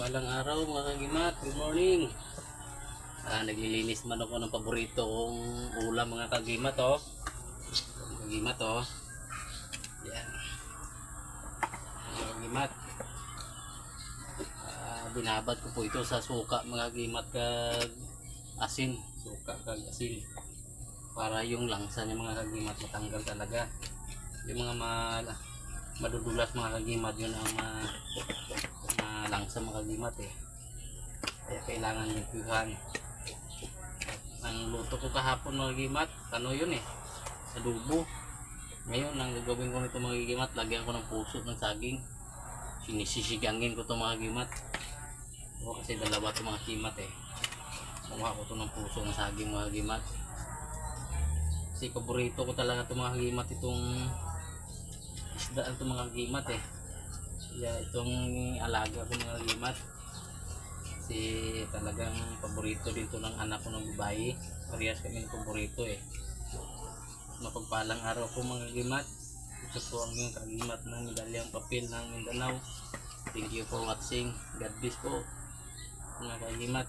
Mapagpalang araw mga kagimat, good morning. Naglilinis man ako ng paborito kong ulam mga kagimat kagimat yan mga kagimat. Binabad ko po ito sa suka mga kagimat kag asin, suka kag asin para yung langsa niya mga kagimat matanggal talaga yung mga madudulas mga kagimat. Yun ang langsa mga kagimat kaya kailangan yung piyuhan. Ang luto ko kahapon mga kagimat yun adobo. Ngayon ang gagawin ko nito mga kagimat, lagyan ko ng puso ng saging, sinisisigangin ko to mga kagimat. Kasi dalawa to mga kagimat kumuha ko to ng puso ng saging mga kagimat kasi paborito ko talaga to mga kagimat, itong isda to mga kagimat kaya itong alaga ko mga kagimat kasi talagang paborito din to ng anak ko ng babae. Parehas kami ng paborito Mapagpalang araw po mga kagimat. Ito po ang yung kagimat ng medalyang papel ng Mindanao. Thank you for watching. God bless po mga kagimat.